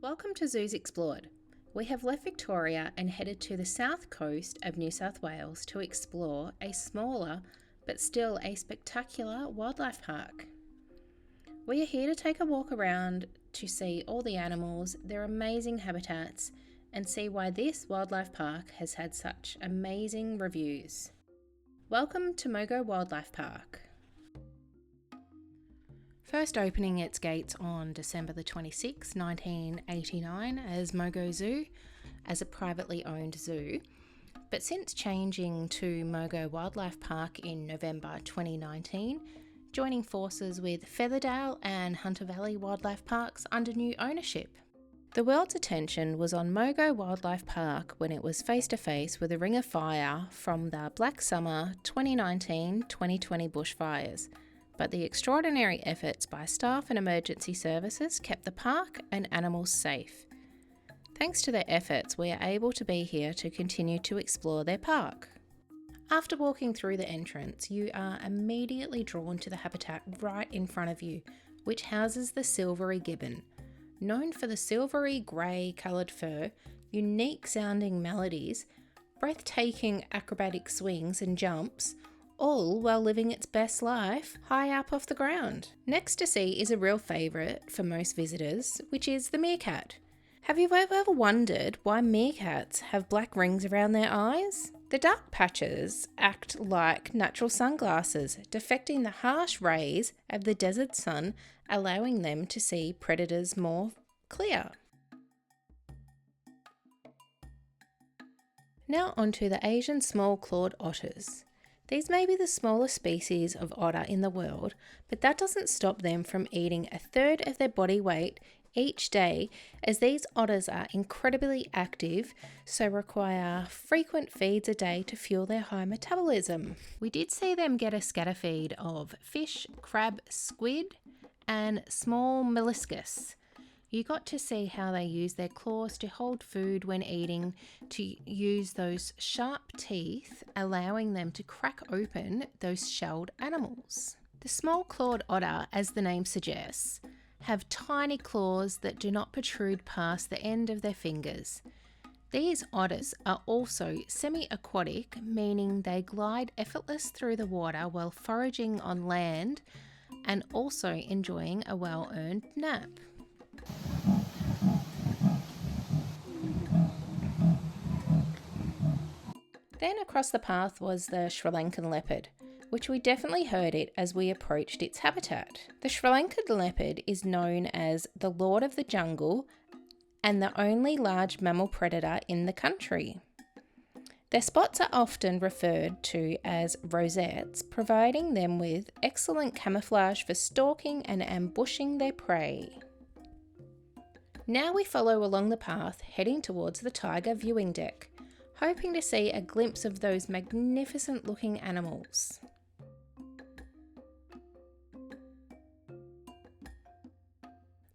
Welcome to Zoos Explored. We have left Victoria and headed to the south coast of New South Wales to explore a smaller but still a spectacular wildlife park. We are here to take a walk around to see all the animals, their amazing habitats, and see why this wildlife park has had such amazing reviews. Welcome to Mogo Wildlife Park. First opening its gates on December the 26th, 1989 as Mogo Zoo, as a privately owned zoo, but since changing to Mogo Wildlife Park in November 2019, joining forces with Featherdale and Hunter Valley Wildlife Parks under new ownership. The world's attention was on Mogo Wildlife Park when it was face to face with a ring of fire from the Black Summer 2019-2020 bushfires. But the extraordinary efforts by staff and emergency services kept the park and animals safe. Thanks to their efforts, we are able to be here to continue to explore their park. After walking through the entrance, you are immediately drawn to the habitat right in front of you, which houses the silvery gibbon. Known for the silvery grey coloured fur, unique sounding melodies, breathtaking acrobatic swings and jumps, all while living its best life high up off the ground. Next to see is a real favourite for most visitors, which is the meerkat. Have you ever wondered why meerkats have black rings around their eyes? The dark patches act like natural sunglasses, deflecting the harsh rays of the desert sun, allowing them to see predators more clear. Now onto the Asian small-clawed otters. These may be the smallest species of otter in the world, but that doesn't stop them from eating a third of their body weight each day, as these otters are incredibly active, so require frequent feeds a day to fuel their high metabolism. We did see them get a scatter feed of fish, crab, squid, and small molluscus. You got to see how they use their claws to hold food when eating, to use those sharp teeth, allowing them to crack open those shelled animals. The small-clawed otter, as the name suggests, have tiny claws that do not protrude past the end of their fingers. These otters are also semi-aquatic, meaning they glide effortless through the water while foraging on land and also enjoying a well-earned nap. Then across the path was the Sri Lankan leopard, which we definitely heard it as we approached its habitat. The Sri Lankan leopard is known as the Lord of the Jungle and the only large mammal predator in the country. Their spots are often referred to as rosettes, providing them with excellent camouflage for stalking and ambushing their prey. Now we follow along the path heading towards the tiger viewing deck, hoping to see a glimpse of those magnificent looking animals.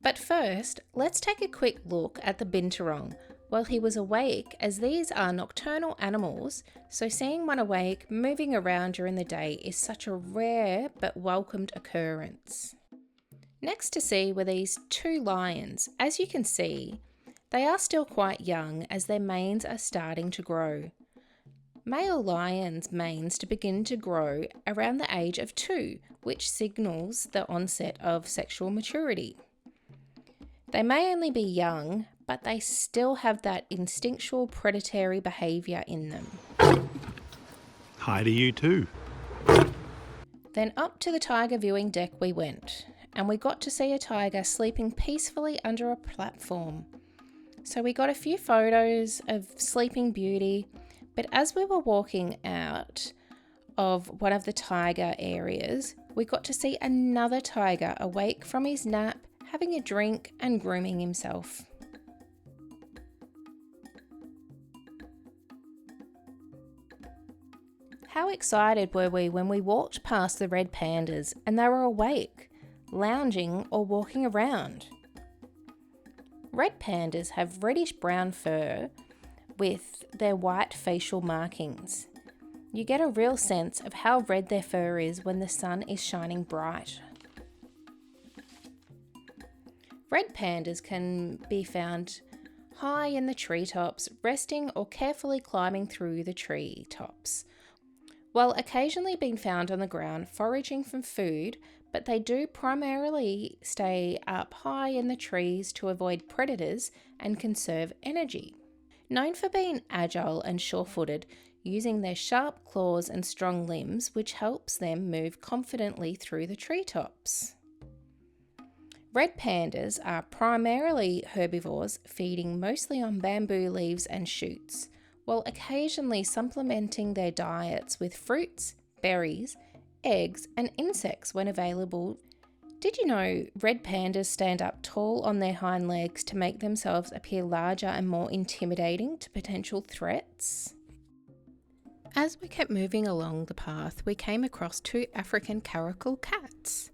But first, let's take a quick look at the binturong while he was awake, as these are nocturnal animals, so seeing one awake moving around during the day is such a rare but welcomed occurrence. Next to see were these two lions. As you can see, they are still quite young as their manes are starting to grow. Male lions' manes to begin to grow around the age of 2, which signals the onset of sexual maturity. They may only be young, but they still have that instinctual predatory behaviour in them. Hi to you too. Then up to the tiger viewing deck we went, and we got to see a tiger sleeping peacefully under a platform. So we got a few photos of Sleeping Beauty, but as we were walking out of one of the tiger areas, we got to see another tiger awake from his nap, having a drink and grooming himself. How excited were we when we walked past the red pandas and they were awake, lounging or walking around. Red pandas have reddish-brown fur with their white facial markings. You get a real sense of how red their fur is when the sun is shining bright. Red pandas can be found high in the treetops, resting or carefully climbing through the treetops, while occasionally being found on the ground foraging for food, but they do primarily stay up high in the trees to avoid predators and conserve energy. Known for being agile and sure-footed, using their sharp claws and strong limbs, which helps them move confidently through the treetops. Red pandas are primarily herbivores, feeding mostly on bamboo leaves and shoots, while occasionally supplementing their diets with fruits, berries, eggs, and insects when available. Did you know red pandas stand up tall on their hind legs to make themselves appear larger and more intimidating to potential threats? As we kept moving along the path, we came across 2 African caracal cats.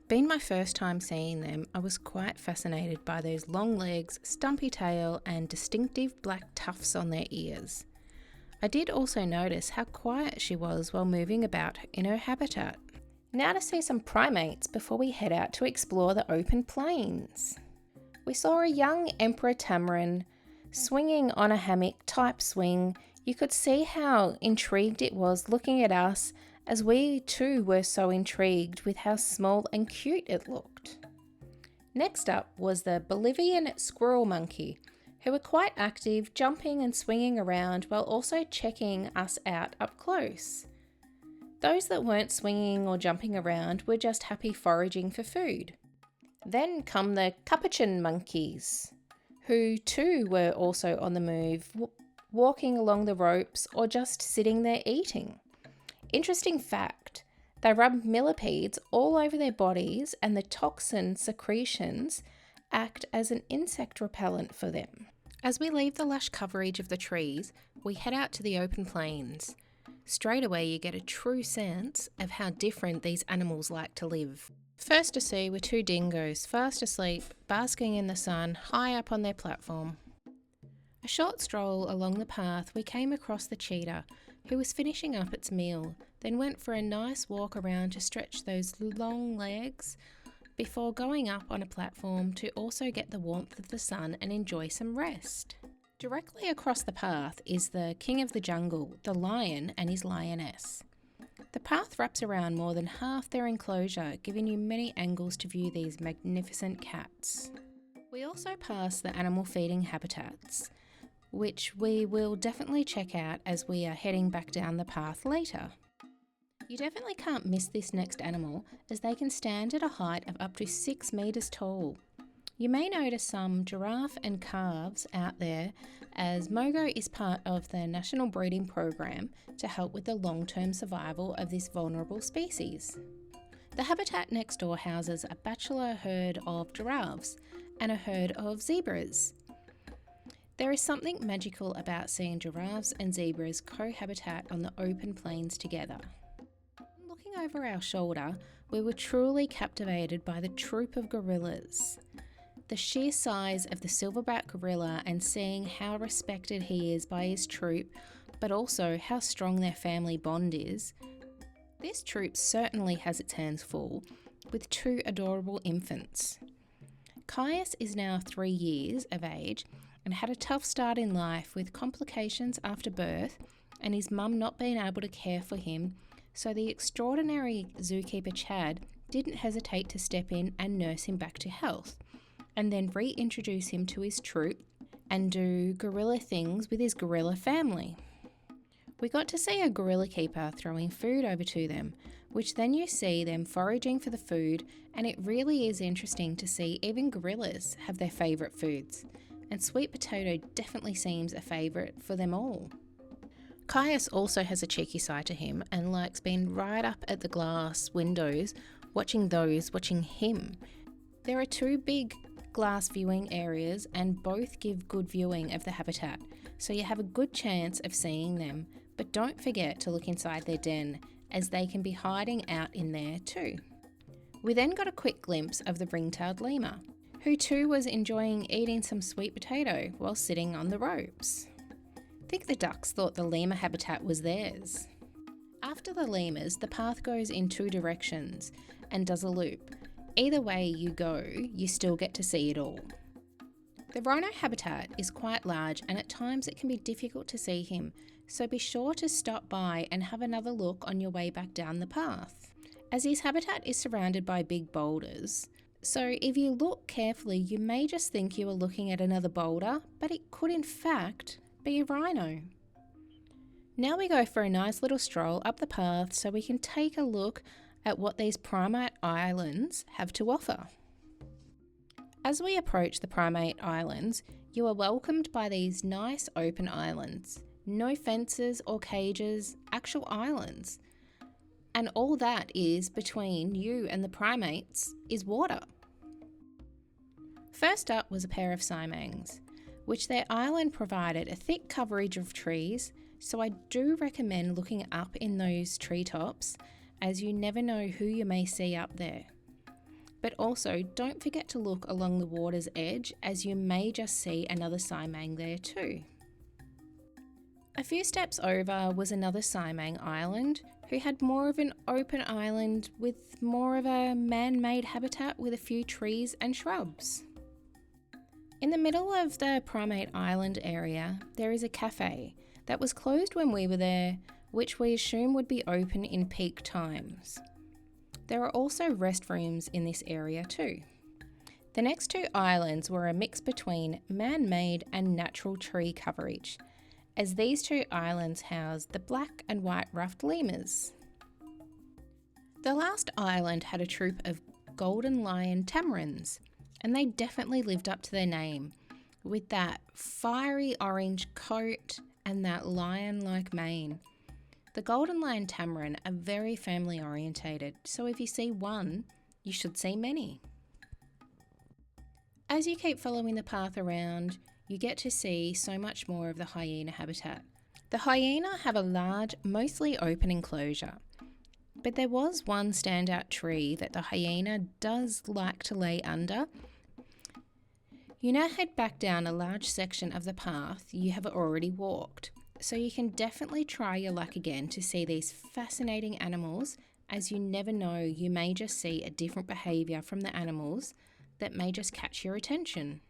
Being my first time seeing them, I was quite fascinated by those long legs, stumpy tail, and distinctive black tufts on their ears. I did also notice how quiet she was while moving about in her habitat. Now to see some primates before we head out to explore the open plains. We saw a young emperor tamarin swinging on a hammock type swing. You could see how intrigued it was looking at us, as we too were so intrigued with how small and cute it looked. Next up was the Bolivian squirrel monkey, who were quite active, jumping and swinging around while also checking us out up close. Those that weren't swinging or jumping around were just happy foraging for food. Then come the capuchin monkeys, who too were also on the move, walking along the ropes or just sitting there eating. Interesting fact, they rub millipedes all over their bodies, and the toxin secretions act as an insect repellent for them. As we leave the lush coverage of the trees, we head out to the open plains. Straight away you get a true sense of how different these animals like to live. First to see were 2 dingoes fast asleep, basking in the sun, high up on their platform. A short stroll along the path, we came across the cheetah, who was finishing up its meal, then went for a nice walk around to stretch those long legs before going up on a platform to also get the warmth of the sun and enjoy some rest. Directly across the path is the king of the jungle, the lion and his lioness. The path wraps around more than half their enclosure, giving you many angles to view these magnificent cats. We also pass the animal feeding habitats, which we will definitely check out as we are heading back down the path later. You definitely can't miss this next animal, as they can stand at a height of up to 6 metres tall. You may notice some giraffe and calves out there, as Mogo is part of the National Breeding Program to help with the long-term survival of this vulnerable species. The habitat next door houses a bachelor herd of giraffes and a herd of zebras. There is something magical about seeing giraffes and zebras cohabitat on the open plains together. Looking over our shoulder, we were truly captivated by the troop of gorillas. The sheer size of the silverback gorilla and seeing how respected he is by his troop, but also how strong their family bond is. This troop certainly has its hands full, with 2 adorable infants. Caius is now 3 years of age and had a tough start in life with complications after birth and his mum not being able to care for him, so the extraordinary zookeeper Chad didn't hesitate to step in and nurse him back to health, and then reintroduce him to his troop and do gorilla things with his gorilla family. We got to see a gorilla keeper throwing food over to them, which then you see them foraging for the food, and it really is interesting to see even gorillas have their favourite foods, and sweet potato definitely seems a favourite for them all. Caius also has a cheeky side to him and likes being right up at the glass windows watching those watching him. There are 2 big glass viewing areas and both give good viewing of the habitat, so you have a good chance of seeing them, but don't forget to look inside their den, as they can be hiding out in there too. We then got a quick glimpse of the ring-tailed lemur, who too was enjoying eating some sweet potato while sitting on the ropes. I think the ducks thought the lemur habitat was theirs. After the lemurs, the path goes in 2 directions and does a loop. Either way you go, you still get to see it all. The rhino habitat is quite large and at times it can be difficult to see him, so be sure to stop by and have another look on your way back down the path. As his habitat is surrounded by big boulders, so if you look carefully you may just think you are looking at another boulder, but it could in fact be a rhino. Now we go for a nice little stroll up the path so we can take a look at what these Primate Islands have to offer. As we approach the Primate Islands, you are welcomed by these nice open islands. No fences or cages, actual islands. And all that is between you and the primates is water. First up was a pair of siamangs, which their island provided a thick coverage of trees, so I do recommend looking up in those treetops, as you never know who you may see up there. But also, don't forget to look along the water's edge, as you may just see another siamang there too. A few steps over was another siamang island, who had more of an open island with more of a man-made habitat with a few trees and shrubs. In the middle of the Primate Island area, there is a cafe that was closed when we were there, which we assume would be open in peak times. There are also restrooms in this area too. The next two islands were a mix between man-made and natural tree coverage, as these two islands house the black and white ruffed lemurs. The last island had a troop of golden lion tamarins, and they definitely lived up to their name, with that fiery orange coat and that lion-like mane. The golden lion tamarin are very family orientated, so if you see one, you should see many. As you keep following the path around, you get to see so much more of the hyena habitat. The hyena have a large, mostly open enclosure, but there was one standout tree that the hyena does like to lay under. You now head back down a large section of the path you have already walked, so you can definitely try your luck again to see these fascinating animals, as you never know, you may just see a different behaviour from the animals that may just catch your attention.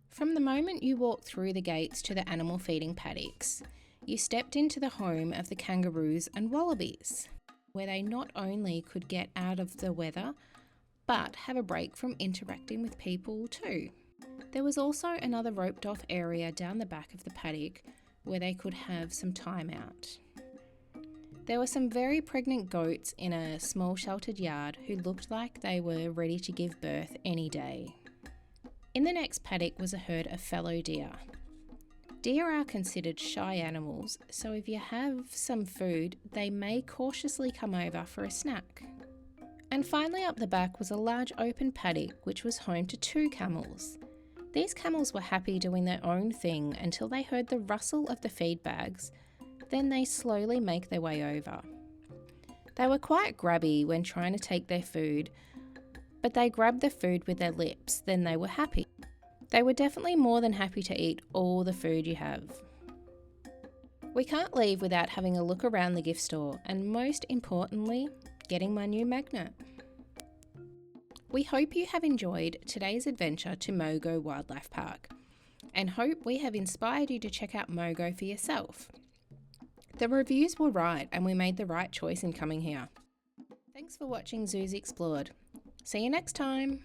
From the moment you walked through the gates to the animal feeding paddocks, you stepped into the home of the kangaroos and wallabies, where they not only could get out of the weather, but have a break from interacting with people too. There was also another roped off area down the back of the paddock where they could have some time out. There were some very pregnant goats in a small sheltered yard who looked like they were ready to give birth any day. In the next paddock was a herd of fallow deer. Deer are considered shy animals, so if you have some food, they may cautiously come over for a snack. And finally up the back was a large open paddock which was home to two camels. These camels were happy doing their own thing until they heard the rustle of the feed bags, then they slowly make their way over. They were quite grabby when trying to take their food, but they grabbed the food with their lips, then they were happy. They were definitely more than happy to eat all the food you have. We can't leave without having a look around the gift store and most importantly, getting my new magnet. We hope you have enjoyed today's adventure to Mogo Wildlife Park and hope we have inspired you to check out Mogo for yourself. The reviews were right and we made the right choice in coming here. Thanks for watching Zoos Explored. See you next time!